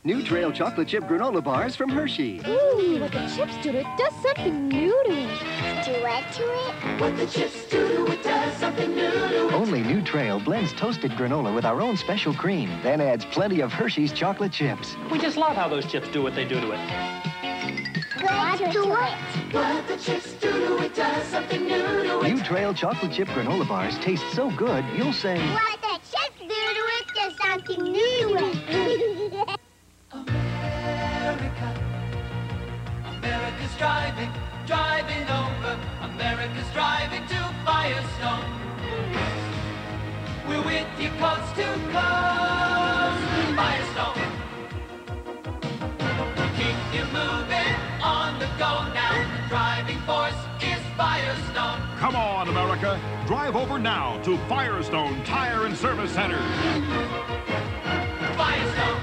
NewTrail chocolate chip granola bars from Hershey. Ooh, what the chips do to it does something new to it. Do what to it? What the chips do to it does something new to it. Only NewTrail blends toasted granola with our own special cream, then adds plenty of Hershey's chocolate chips. We just love how those chips do what they do to it. What to it? What the chips do to it does something new to it. NewTrail chocolate chip granola bars taste so good, you'll say, What the chips do to it does something new to it. America, America's driving, driving over. America's driving to Firestone. We're with you coast to coast. Firestone. Keep you moving on the go now. The driving force is Firestone. Come on, America. Drive over now to Firestone Tire and Service Center. Firestone.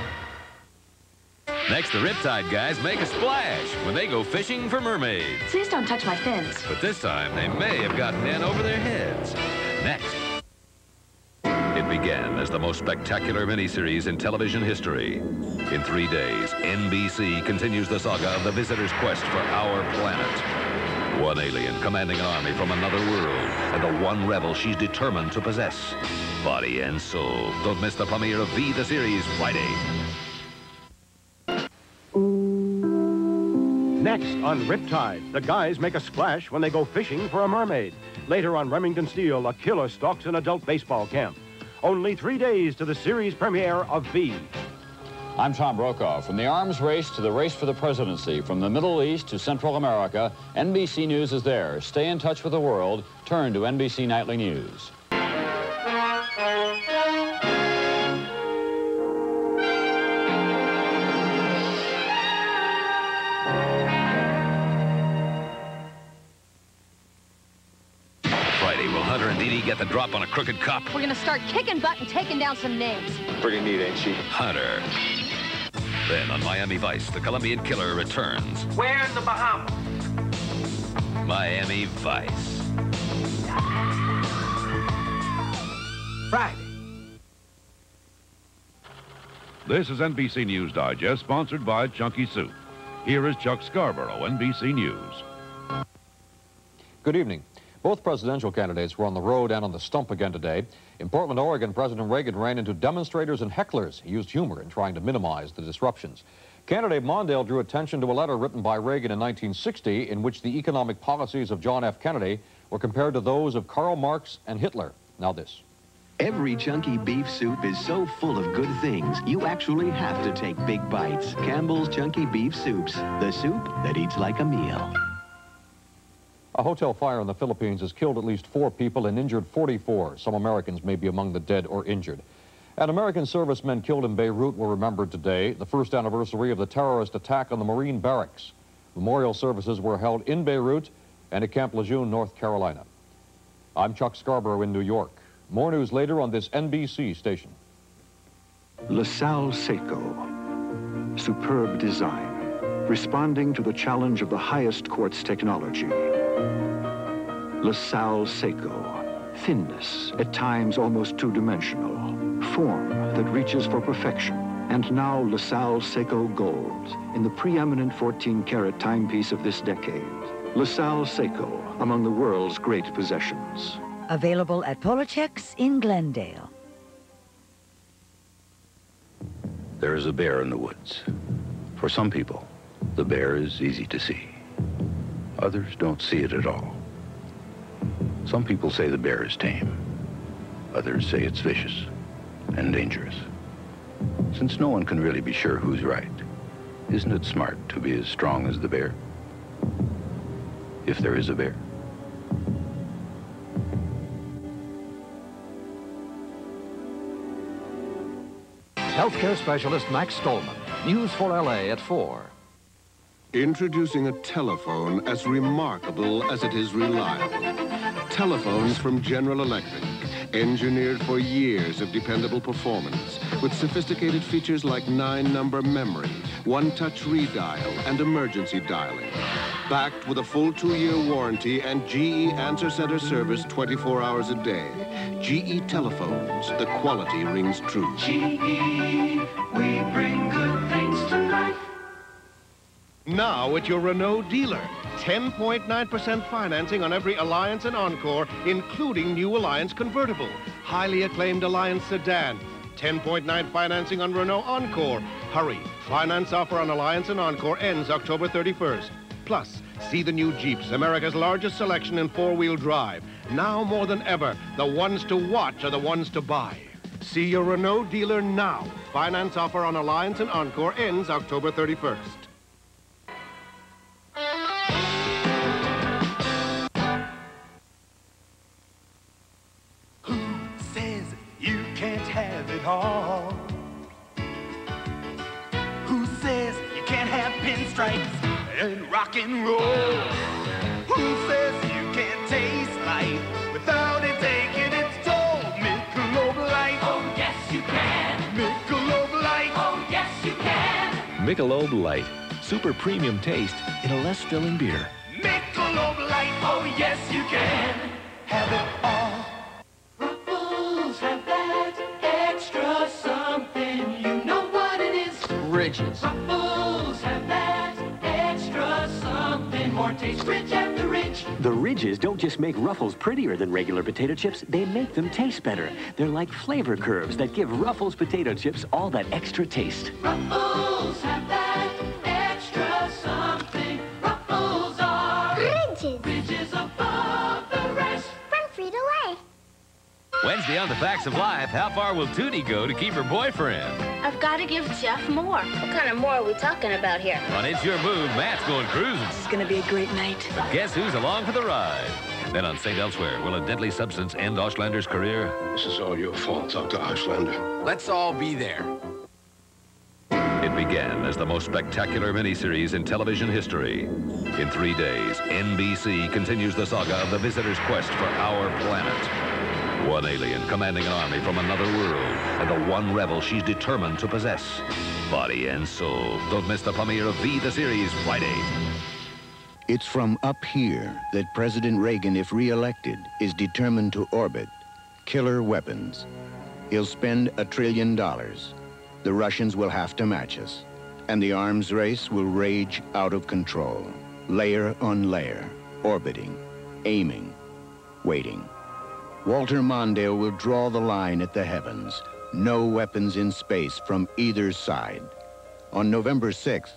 Next, the Riptide guys make a splash when they go fishing for mermaids. Please don't touch my fins. But this time, they may have gotten in over their heads. Next. It began as the most spectacular miniseries in television history. In 3 days, NBC continues the saga of the visitor's quest for our planet. One alien commanding an army from another world, and the one rebel she's determined to possess. Body and soul. Don't miss the premiere of V, the series, Friday. Next on Riptide, the guys make a splash when they go fishing for a mermaid. Later on Remington Steele, a killer stalks an adult baseball camp. Only 3 days to the series premiere of V. I'm Tom Brokaw. From the arms race to the race for the presidency, from the Middle East to Central America, NBC News is there. Stay in touch with the world. Turn to NBC Nightly News. Get the drop on a crooked cop. We're gonna start kicking butt and taking down some names. Pretty neat, ain't she? Hunter. Then on Miami Vice, the Colombian killer returns. Where in the Bahamas? Miami Vice. Friday. This is NBC News Digest, sponsored by Chunky Soup. Here is Chuck Scarborough, NBC News. Good evening. Both presidential candidates were on the road and on the stump again today. In Portland, Oregon, President Reagan ran into demonstrators and hecklers. He used humor in trying to minimize the disruptions. Candidate Mondale drew attention to a letter written by Reagan in 1960 in which the economic policies of John F. Kennedy were compared to those of Karl Marx and Hitler. Now this. every chunky beef soup is so full of good things, you actually have to take big bites. Campbell's Chunky Beef Soups, the soup that eats like a meal. A hotel fire in the Philippines has killed at least 4 people and injured 44. Some Americans may be among the dead or injured. And American servicemen killed in Beirut were remembered today, the first anniversary of the terrorist attack on the Marine barracks. Memorial services were held in Beirut and at Camp Lejeune, North Carolina. I'm Chuck Scarborough in New York. More news later on this NBC station. LaSalle Seiko. Superb design, responding to the challenge of the highest quartz technology. LaSalle Seiko. Thinness, at times almost two-dimensional. Form that reaches for perfection. And now LaSalle Seiko Gold, in the preeminent 14-carat timepiece of this decade. LaSalle Seiko, among the world's great possessions. Available at Polochek's in Glendale. There is a bear in the woods. For some people, the bear is easy to see. Others don't see it at all. Some people say the bear is tame. Others say it's vicious and dangerous. Since no one can really be sure who's right, isn't it smart to be as strong as the bear? If there is a bear. Healthcare specialist Max Stolman. News for LA at 4. Introducing a telephone as remarkable as it is reliable. Telephones from General Electric, engineered for years of dependable performance, with sophisticated features like 9-number memory, one-touch redial, and emergency dialing. Backed with a full 2-year warranty and GE Answer Center service 24 hours a day. GE telephones, the quality rings true. GE, we bring good things now at your Renault dealer. 10.9% financing on every Alliance and Encore, including new Alliance convertible. Highly acclaimed Alliance sedan. 10.9 financing on Renault Encore. Hurry. Finance offer on Alliance and Encore ends October 31st. Plus, see the new Jeeps, America's largest selection in four-wheel drive. Now more than ever, the ones to watch are the ones to buy. See your Renault dealer now. Finance offer on Alliance and Encore ends October 31st. Who says you can't have it all? Who says you can't have pinstripes and rock and roll? Who says you can't taste life without it taking its toll? Michelob Light. Oh, yes, you can. Michelob Light. Oh, yes, you can. Michelob Light. Super premium taste in a less filling beer. Michelob Light. Oh, yes, you can. Have it all. Ruffles have that extra something. You know what it is. Ridges. Ruffles have that extra something. More taste rich at the ridge. The ridges don't just make Ruffles prettier than regular potato chips, they make them taste better. They're like flavor curves that give Ruffles potato chips all that extra taste. Ruffles have that extra something. Ruffles are Ridges. Ridges above the rest. From Frito-Lay. Wednesday on The Facts of Life, how far will Tootie go to keep her boyfriend? I've got to give Jeff more. What kind of more are we talking about here? On It's Your Move, Matt's going cruising. It's going to be a great night. But guess who's along for the ride? Then on St. Elsewhere, will a deadly substance end Oshlander's career? This is all your fault, Dr. Aushlander. Let's all be there. It began as the most spectacular miniseries in television history. In 3 days, NBC continues the saga of the visitor's quest for our planet. One alien commanding an army from another world, and the one rebel she's determined to possess. Body and soul. Don't miss the premiere of V, the series, Friday. It's from up here that President Reagan, if re-elected, is determined to orbit killer weapons. He'll spend $1 trillion. The Russians will have to match us, and the arms race will rage out of control. Layer on layer, orbiting, aiming, waiting. Walter Mondale will draw the line at the heavens. No weapons in space from either side. On November 6th,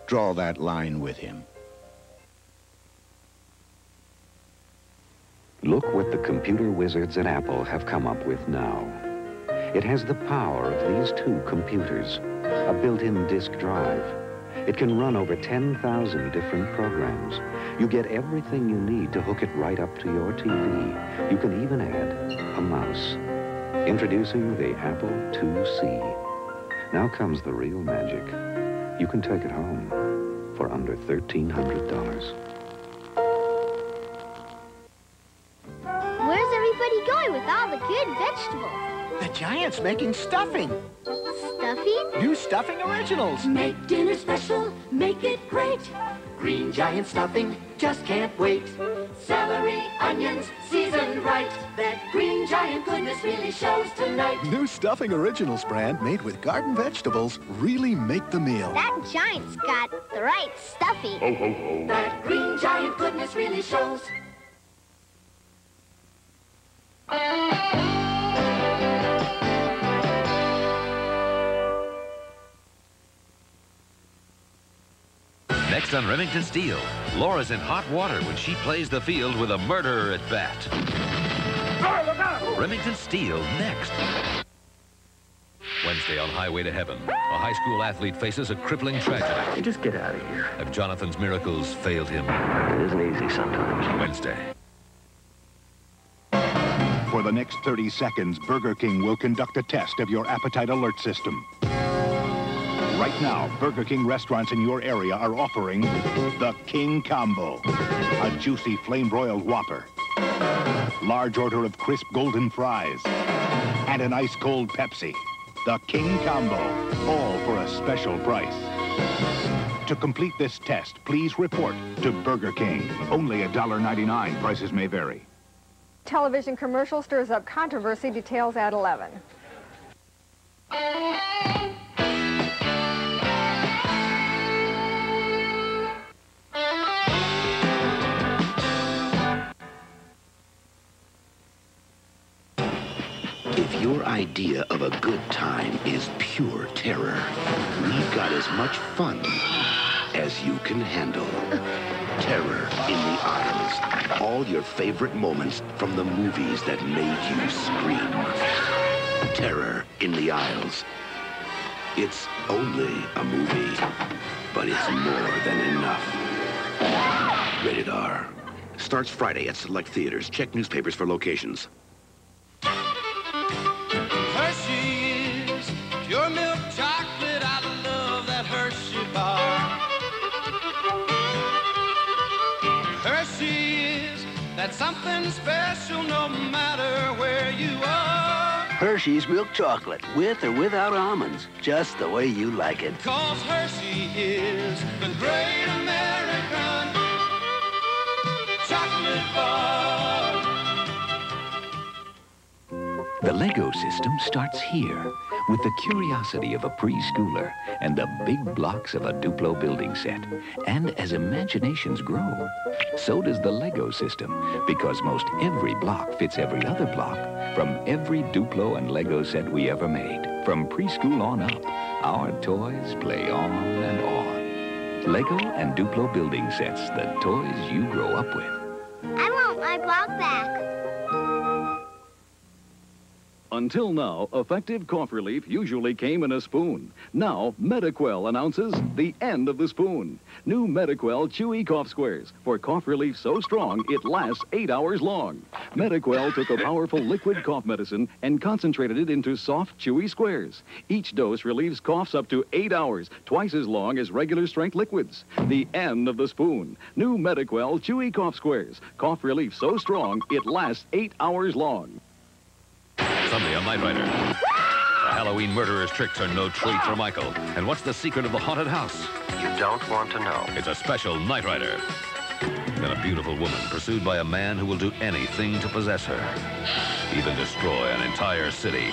draw that line with him. Look what the computer wizards at Apple have come up with now. It has the power of these two computers, a built-in disk drive. It can run over 10,000 different programs. You get everything you need to hook it right up to your TV. You can even add a mouse. Introducing the Apple IIc. Now comes the real magic. You can take it home for under $1,300. Where's everybody going with all the good vegetables? The Giant's making stuffing. Stuffing? New stuffing originals. Make dinner special, make it great. Green Giant stuffing, just can't wait. Celery, onions, seasoned right. That Green Giant goodness really shows tonight. New stuffing originals brand made with garden vegetables really make the meal. That Giant's got the right stuffing. Ho, ho, ho. That Green Giant goodness really shows. Next on Remington Steele, Laura's in hot water when she plays the field with a murderer at bat. Remington Steele next. Wednesday on Highway to Heaven, a high school athlete faces a crippling tragedy. You just get out of here. Have Jonathan's miracles failed him? It isn't easy sometimes. Wednesday. For the next 30 seconds, Burger King will conduct a test of your appetite alert system. Right now, Burger King restaurants in your area are offering the King Combo. A juicy flame-broiled Whopper. Large order of crisp golden fries. And an ice-cold Pepsi. The King Combo. All for a special price. To complete this test, please report to Burger King. Only $1.99. Prices may vary. Television commercial stirs up controversy. Details at 11. idea of a good time is pure terror. We've got as much fun as you can handle. Terror in the Aisles. All your favorite moments from the movies that made you scream. Terror in the Aisles. It's only a movie, but it's more than enough. Rated R. Starts Friday at select theaters. Check newspapers for locations. Hershey's, pure milk chocolate. I love that Hershey bar. Hershey's, that's something special no matter where you are. Hershey's milk chocolate, with or without almonds, just the way you like it. 'Cause Hershey is the great American chocolate bar. The Lego system starts here with the curiosity of a preschooler and the big blocks of a Duplo building set. And as imaginations grow, so does the Lego system, because most every block fits every other block from every Duplo and Lego set we ever made. From preschool on up, our toys play on and on. Lego and Duplo building sets, the toys you grow up with. I want my block back. Until now, effective cough relief usually came in a spoon. Now, Mediquell announces the end of the spoon. New Mediquell Chewy Cough Squares for cough relief so strong it lasts 8 hours long. Mediquell took a powerful liquid cough medicine and concentrated it into soft, chewy squares. Each dose relieves coughs up to 8 hours, twice as long as regular strength liquids. The end of the spoon. New Mediquell Chewy Cough Squares. Cough relief so strong it lasts 8 hours long. Sunday on Knight Rider. The Halloween murderer's tricks are no treat for Michael. And what's the secret of the haunted house? You don't want to know. It's a special Knight Rider. Then a beautiful woman pursued by a man who will do anything to possess her. Even destroy an entire city.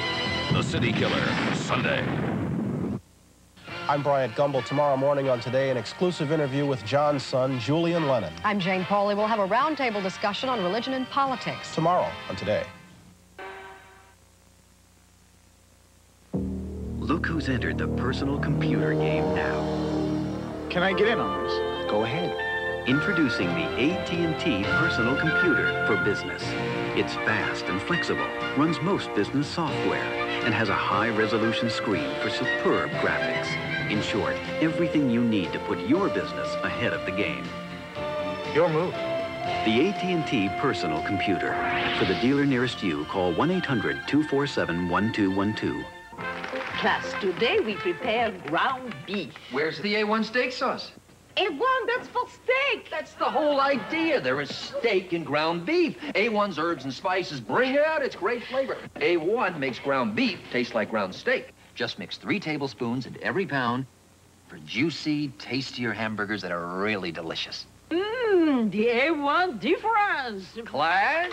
The City Killer, Sunday. I'm Bryant Gumbel. Tomorrow morning on Today, an exclusive interview with John's son, Julian Lennon. I'm Jane Pauley. We'll have a roundtable discussion on religion and politics. Tomorrow on Today. Look who's entered the personal computer game now. Can I get in on this? Go ahead. Introducing the AT&T Personal Computer for Business. It's fast and flexible, runs most business software, and has a high-resolution screen for superb graphics. In short, everything you need to put your business ahead of the game. Your move. The AT&T Personal Computer. For the dealer nearest you, call 1-800-247-1212. Class, today we prepare ground beef. Where's the A1 steak sauce? A1, that's for steak. That's the whole idea. There is steak in ground beef. A1's herbs and spices bring out its great flavor. A1 makes ground beef taste like ground steak. Just mix 3 tablespoons into every pound for juicy, tastier hamburgers that are really delicious. Mmm, the A1 difference. Class?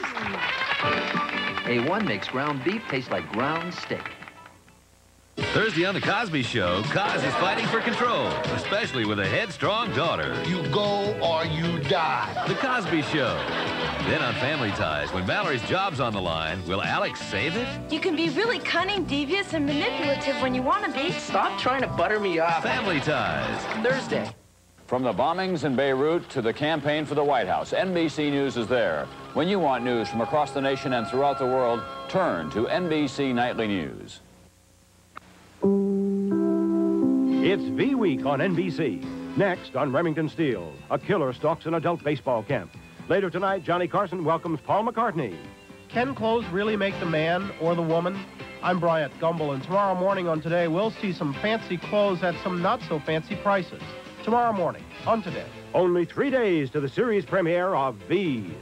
A1 makes ground beef taste like ground steak. Thursday on The Cosby Show, Cos is fighting for control, especially with a headstrong daughter. You go or you die. The Cosby Show. Then on Family Ties, when Mallory's job's on the line, will Alex save it? You can be really cunning, devious, and manipulative when you want to be. Stop trying to butter me up. Family Ties, Thursday. From the bombings in Beirut to the campaign for the White House, NBC News is there. When you want news from across the nation and throughout the world, turn to NBC Nightly News. It's V-Week on NBC. Next on Remington Steele, a killer stalks an adult baseball camp. Later tonight, Johnny Carson welcomes Paul McCartney. Can clothes really make the man or the woman? I'm Bryant Gumbel, and tomorrow morning on Today, we'll see some fancy clothes at some not-so-fancy prices. Tomorrow morning on Today. Only 3 days to the series premiere of V.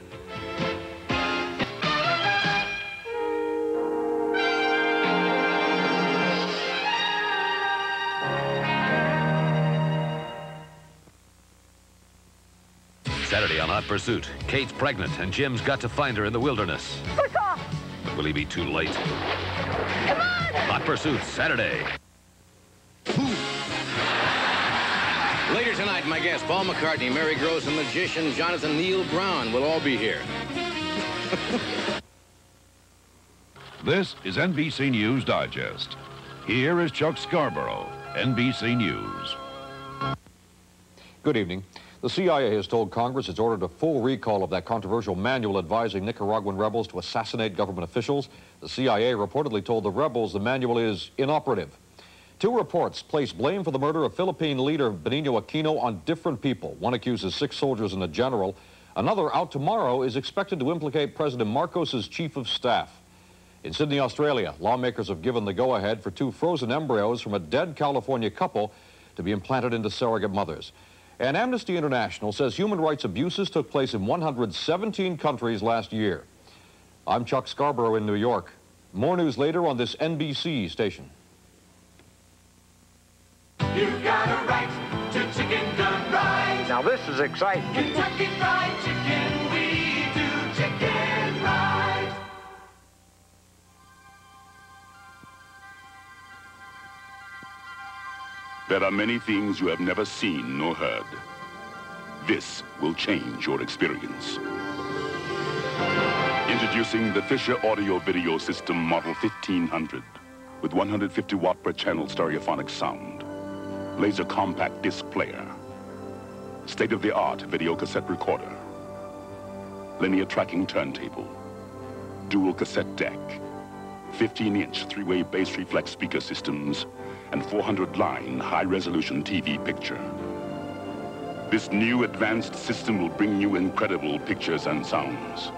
Saturday on Hot Pursuit, Kate's pregnant and Jim's got to find her in the wilderness. Quick off! But will he be too late? Come on! Hot Pursuit, Saturday. Later tonight, my guests, Paul McCartney, Mary Gross, and magician Jonathan Neil Brown will all be here. This is NBC News Digest. Here is Chuck Scarborough, NBC News. Good evening. The CIA has told Congress it's ordered a full recall of that controversial manual advising Nicaraguan rebels to assassinate government officials. The CIA reportedly told the rebels the manual is inoperative. Two reports place blame for the murder of Philippine leader Benigno Aquino on different people. One accuses 6 soldiers and a general. Another, out tomorrow, is expected to implicate President Marcos's chief of staff. In Sydney, Australia, lawmakers have given the go-ahead for 2 frozen embryos from a dead California couple to be implanted into surrogate mothers. And Amnesty International says human rights abuses took place in 117 countries last year. I'm Chuck Scarborough in New York. More news later on this NBC station. You've got a right to chicken done right. Now this is exciting. Kentucky Fried Chicken, we do chicken right. There are many things you have never seen nor heard. This will change your experience. Introducing the Fisher Audio Video System Model 1500 with 150 watt per channel stereophonic sound, laser compact disc player, state-of-the-art video cassette recorder, linear tracking turntable, dual cassette deck, 15-inch 3-way bass reflex speaker systems, and 400-line high-resolution TV picture. This new advanced system will bring you incredible pictures and sounds.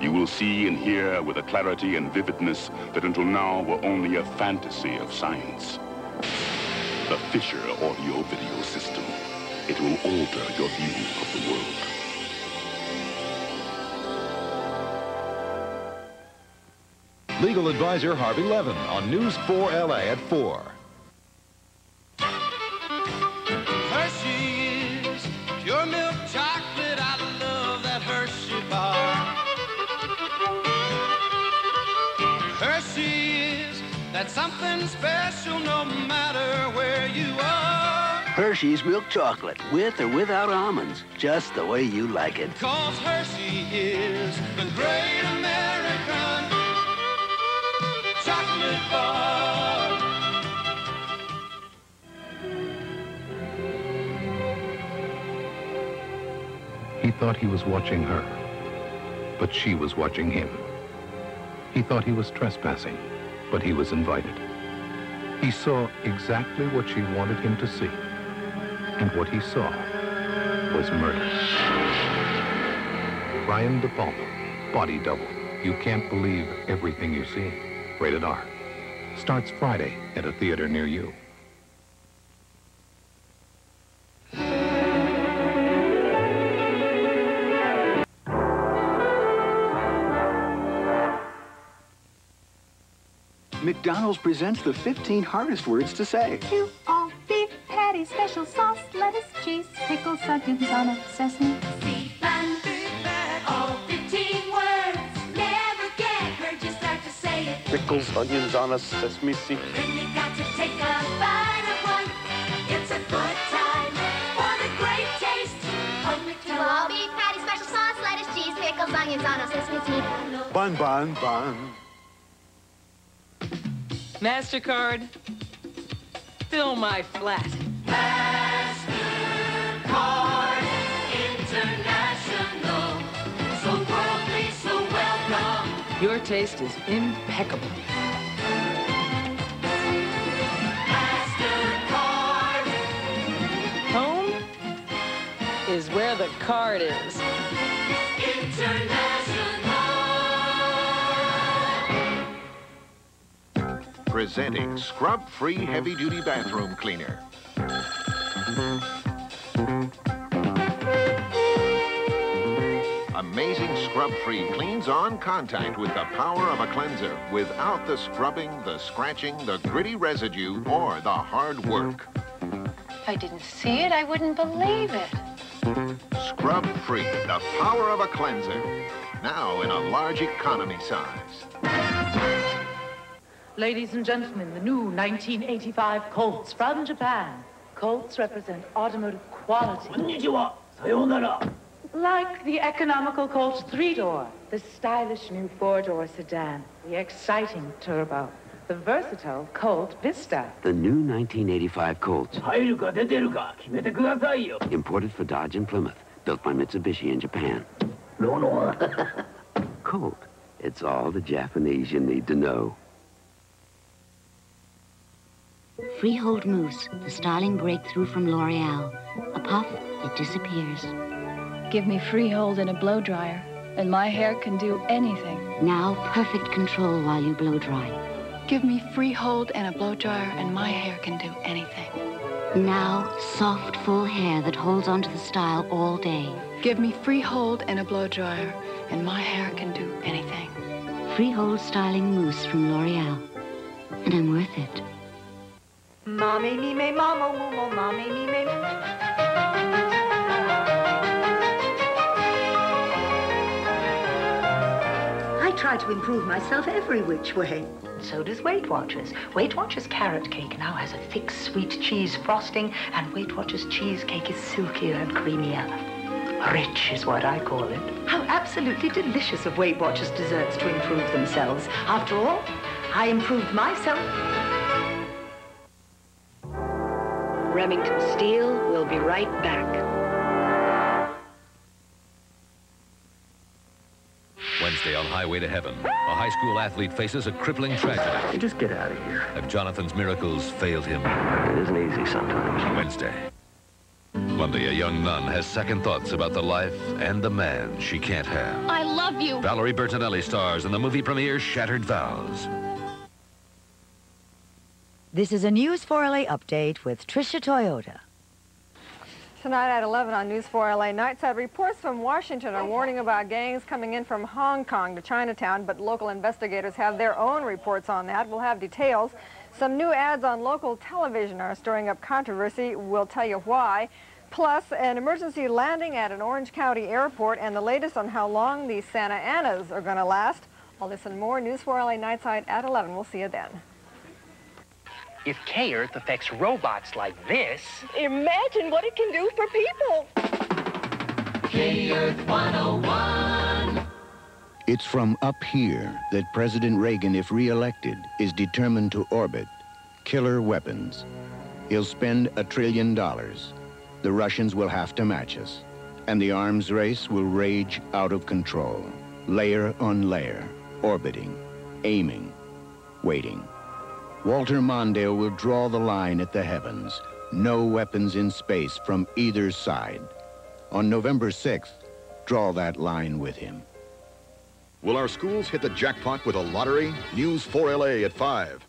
You will see and hear with a clarity and vividness that until now were only a fantasy of science. The Fisher Audio Video System. It will alter your view of the world. Legal advisor Harvey Levin on News 4 LA at 4. Hershey's pure milk chocolate. I love that Hershey bar. Hershey's, that's something special no matter where you are. Hershey's milk chocolate, with or without almonds, just the way you like it. 'Cause Hershey is the great American chocolate bar. He thought he was watching her, but she was watching him. He thought he was trespassing, but he was invited. He saw exactly what she wanted him to see, and what he saw was murder. Brian De Palma, Body Double. You can't believe everything you see. Rated R. Starts Friday at a theater near you. McDonald's presents the 15 hardest words to say. 2 all beef patty, special sauce, lettuce, cheese, pickles, onions on a sesame. All 15 words, never get hurt, you start to say it. Pickles, onions on a sesame seed. Then you got to take a bite of one. It's a good time for the great taste of McDonald's. All beef patty, special sauce, lettuce, cheese, pickles, onions on a sesame seed. Bun, bun, bun. MasterCard, fill my flat. MasterCard International. So worldly, so welcome. Your taste is impeccable. MasterCard. Home is where the card is. International. Presenting scrub-free heavy-duty bathroom cleaner. Amazing scrub-free cleans on contact with the power of a cleanser without the scrubbing, the scratching, the gritty residue, or the hard work. If I didn't see it, I wouldn't believe it. Scrub-free, the power of a cleanser. Now in a large economy size. Ladies and gentlemen, the new 1985 Colts from Japan. Colts represent automotive quality. Konnichiwa. Sayonara. Like the economical Colt 3-door, the stylish new 4-door sedan, The exciting turbo. The versatile Colt Vista. The new 1985 Colts. 入るか出てるか決めてくださいよ。 Imported for Dodge and Plymouth. Built by Mitsubishi in Japan. No. Colt. It's all the Japanese you need to know. Freehold Mousse, the styling breakthrough from L'Oreal. A puff, it disappears. Give me Freehold and a blow dryer, and my hair can do anything. Now, perfect control while you blow dry. Give me Freehold and a blow dryer, and my hair can do anything. Now, soft, full hair that holds onto the style all day. Give me Freehold and a blow dryer, and my hair can do anything. Freehold styling mousse from L'Oreal. And I'm worth it. Mommy, me, me, mama, woo, mommy, me, me. I try to improve myself every which way. So does Weight Watchers. Weight Watchers carrot cake now has a thick, sweet cheese frosting, and Weight Watchers cheesecake is silkier and creamier. Rich is what I call it. How absolutely delicious of Weight Watchers desserts to improve themselves. After all, I improved myself. Remington Steele will be right back. Wednesday on Highway to Heaven, a high school athlete faces a crippling tragedy. You just get out of here. Have Jonathan's miracles failed him? It isn't easy sometimes. Wednesday. Monday, a young nun has second thoughts about the life and the man she can't have. I love you. Valerie Bertinelli stars in the movie premiere Shattered Vows. This is a News 4LA update with Tricia Toyota. Tonight at 11 on News 4 LA Nightside, reports from Washington are warning about gangs coming in from Hong Kong to Chinatown, but local investigators have their own reports on that. We'll have details. Some new ads on local television are stirring up controversy. We'll tell you why. Plus, an emergency landing at an Orange County airport and the latest on how long these Santa Anas are going to last. All this and more, News 4 LA Nightside at 11. We'll see you then. If K-Earth affects robots like this... Imagine what it can do for people. K-Earth 101. It's from up here that President Reagan, if re-elected, is determined to orbit killer weapons. He'll spend $1 trillion. The Russians will have to match us. And the arms race will rage out of control. Layer on layer, orbiting, aiming, waiting. Walter Mondale will draw the line at the heavens. No weapons in space from either side. On November 6th, draw that line with him. Will our schools hit the jackpot with a lottery? News 4LA at 5.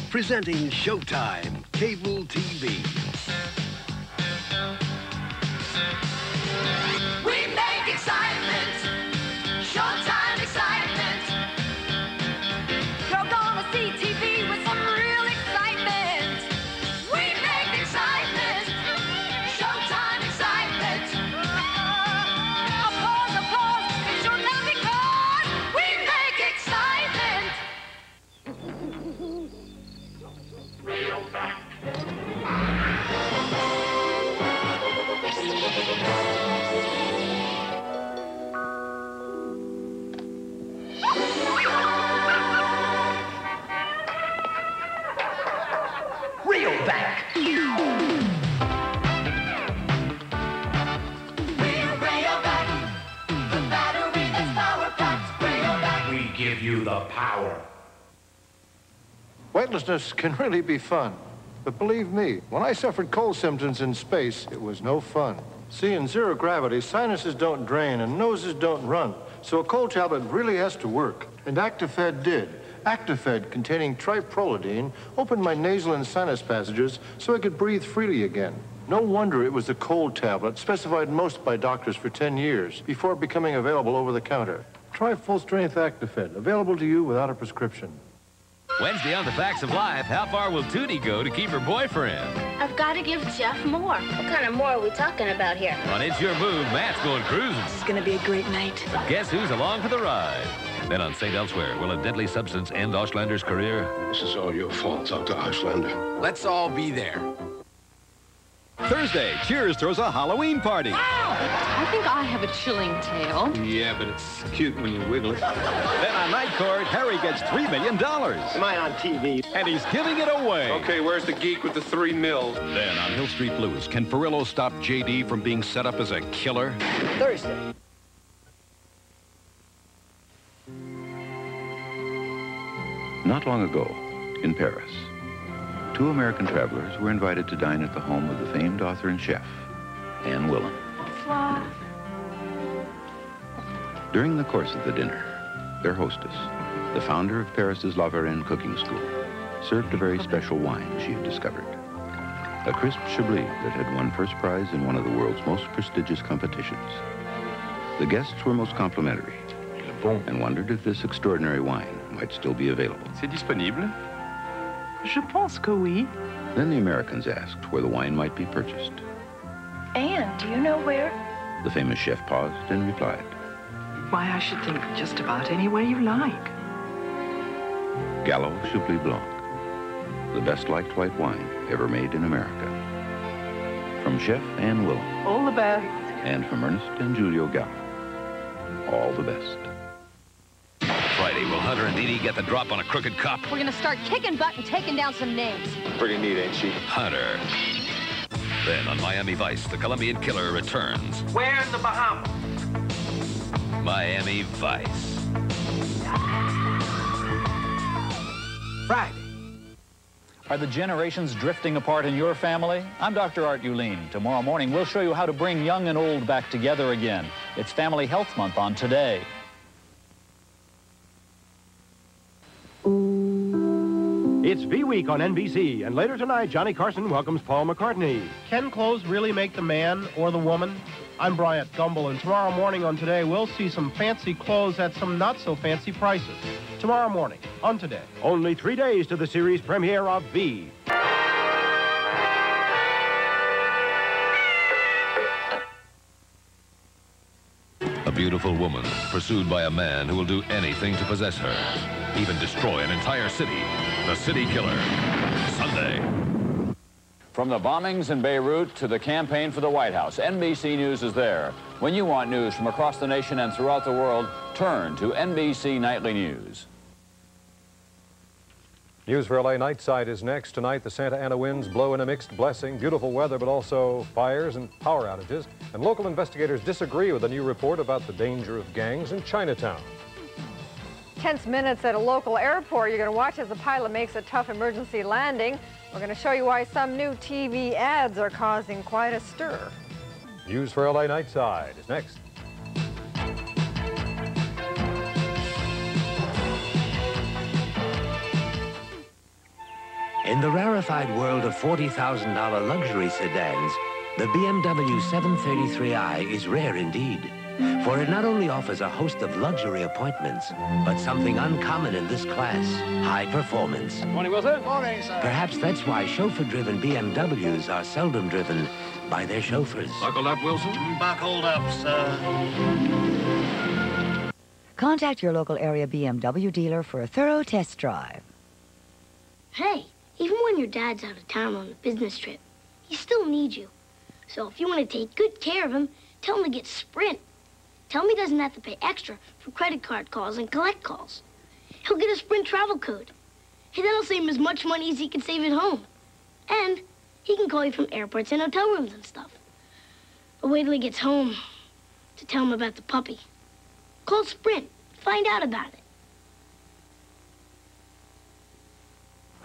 Presenting Showtime Cable TV. We make excitement, Showtime excitement. You're gonna see TV with some real excitement. We make excitement, Showtime excitement. Applause, it's your time because we make excitement. Real back. Real back. We'll bring you back the battery that's power-packed. Bring you back. We give you the power. Weightlessness can really be fun. But believe me, when I suffered cold symptoms in space, it was no fun. See, in zero gravity, sinuses don't drain and noses don't run. So a cold tablet really has to work. And Actifed did. Actifed, containing triprolidine, opened my nasal and sinus passages so I could breathe freely again. No wonder it was the cold tablet specified most by doctors for 10 years before becoming available over the counter. Try full-strength Actifed, available to you without a prescription. Wednesday on The Facts of Life, how far will Tootie go to keep her boyfriend? I've got to give Jeff more. What kind of more are we talking about here? On It's Your Move, Matt's going cruising. It's going to be a great night. But guess who's along for the ride? Then on St. Elsewhere, will a deadly substance end Auschlander's career? This is all your fault, Dr. Auchlander. Let's all be there. Thursday, Cheers throws a Halloween party. I think I have a chilling tale. Yeah, but it's cute when you wiggle it. Then on Night Court, Harry gets $3 million. Am I on TV? And he's giving it away. Okay, where's the geek with the $3 million? Then on Hill Street Blues, can Ferraro stop JD from being set up as a killer? Thursday. Not long ago, in Paris, 2 American travelers were invited to dine at the home of the famed author and chef, Anne Willen. During the course of the dinner, their hostess, the founder of Paris's La Varenne cooking school, served a very special wine she had discovered. A crisp Chablis that had won first prize in one of the world's most prestigious competitions. The guests were most complimentary and wondered if this extraordinary wine might still be available. C'est disponible? Je pense que oui. Then the Americans asked where the wine might be purchased. Anne, do you know where? The famous chef paused and replied, Why, I should think just about any way you like. Gallo Chablis Blanc, the best-liked white wine ever made in America. From Chef Anne Willen. All the best. And from Ernest and Giulio Gallo. All the best. Friday, will Hunter and Dee Dee get the drop on a crooked cop? We're gonna start kicking butt and taking down some names. Pretty neat, ain't she? Hunter. Then on Miami Vice, the Colombian killer returns. Where in the Bahamas? Miami Vice. Friday. Are the generations drifting apart in your family? I'm Dr. Art Uline. Tomorrow morning, we'll show you how to bring young and old back together again. It's Family Health Month on Today. It's V-Week on NBC, and later tonight, Johnny Carson welcomes Paul McCartney. Can clothes really make the man or the woman? I'm Bryant Gumbel, and tomorrow morning on Today, we'll see some fancy clothes at some not-so-fancy prices. Tomorrow morning on Today. Only 3 days to the series premiere of V. A beautiful woman pursued by a man who will do anything to possess her, even destroy an entire city. The City Killer, Sunday. From the bombings in Beirut to the campaign for the White House, NBC News is there. When you want news from across the nation and throughout the world, turn to NBC Nightly News. News for LA Nightside is next. Tonight, the Santa Ana winds blow in a mixed blessing. Beautiful weather, but also fires and power outages. And local investigators disagree with a new report about the danger of gangs in Chinatown. Tense minutes at a local airport. You're going to watch as the pilot makes a tough emergency landing. We're going to show you why some new TV ads are causing quite a stir. News for LA Nightside is next. In the rarefied world of $40,000 luxury sedans, the BMW 733i is rare indeed. For it not only offers a host of luxury appointments, but something uncommon in this class, high performance. Morning, Wilson. Morning, sir. Perhaps that's why chauffeur-driven BMWs are seldom driven by their chauffeurs. Buckled up, Wilson? Buckled up, sir. Contact your local area BMW dealer for a thorough test drive. Hey, even when your dad's out of town on a business trip, he still needs you. So if you want to take good care of him, tell him to get Sprint. Tell him he doesn't have to pay extra for credit card calls and collect calls. He'll get a Sprint travel code. Hey, that'll save him as much money as he can save at home. And he can call you from airports and hotel rooms and stuff. But wait till he gets home to tell him about the puppy. Call Sprint. Find out about it.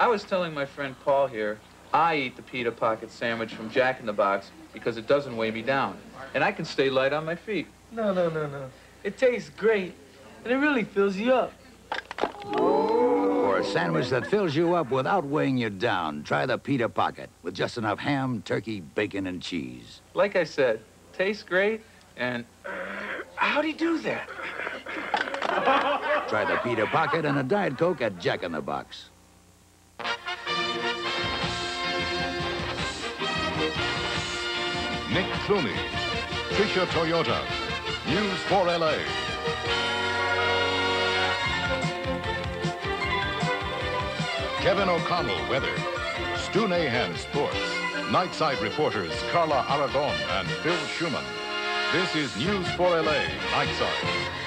I was telling my friend Paul here, I eat the pita pocket sandwich from Jack in the Box because it doesn't weigh me down. And I can stay light on my feet. No. It tastes great, and it really fills you up. For a sandwich that fills you up without weighing you down, try the pita pocket with just enough ham, turkey, bacon, and cheese. Like I said, tastes great, and How'd he do that? Try the pita pocket and a Diet Coke at Jack in the Box. Nick Clooney, Tricia Toyota, News 4 LA. Kevin O'Connell, weather. Stu Nahan, sports. Nightside reporters Carla Aragon and Phil Schumann. This is News 4 LA, Nightside.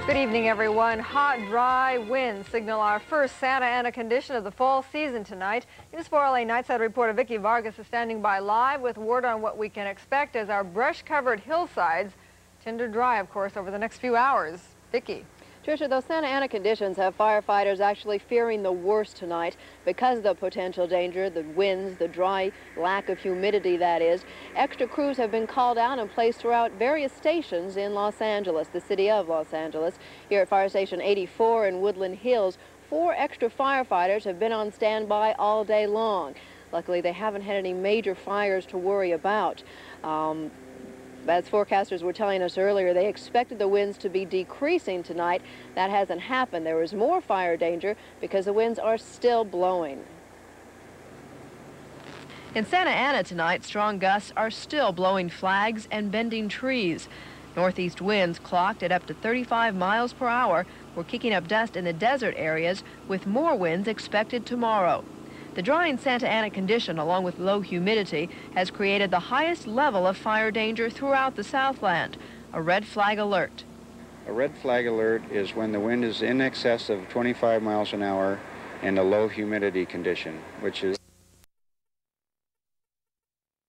Good evening, everyone. Hot, dry winds signal our first Santa Ana condition of the fall season tonight. News 4 LA Nightside reporter Vicki Vargas is standing by live with word on what we can expect as our brush-covered hillsides tend to dry, of course, over the next few hours. Vicki. Tricia, those Santa Ana conditions have firefighters actually fearing the worst tonight because of the potential danger, the winds, the dry lack of humidity, that is. Extra crews have been called out and placed throughout various stations in Los Angeles, the city of Los Angeles. Here at Fire Station 84 in Woodland Hills, 4 extra firefighters have been on standby all day long. Luckily, they haven't had any major fires to worry about. As forecasters were telling us earlier, they expected the winds to be decreasing tonight. That hasn't happened. There is more fire danger because the winds are still blowing. In Santa Ana tonight, strong gusts are still blowing flags and bending trees. Northeast winds clocked at up to 35 miles per hour. We're kicking up dust in the desert areas with more winds expected tomorrow. The drying Santa Ana condition, along with low humidity, has created the highest level of fire danger throughout the Southland, a red flag alert. A red flag alert is when the wind is in excess of 25 miles an hour and a low humidity condition, which is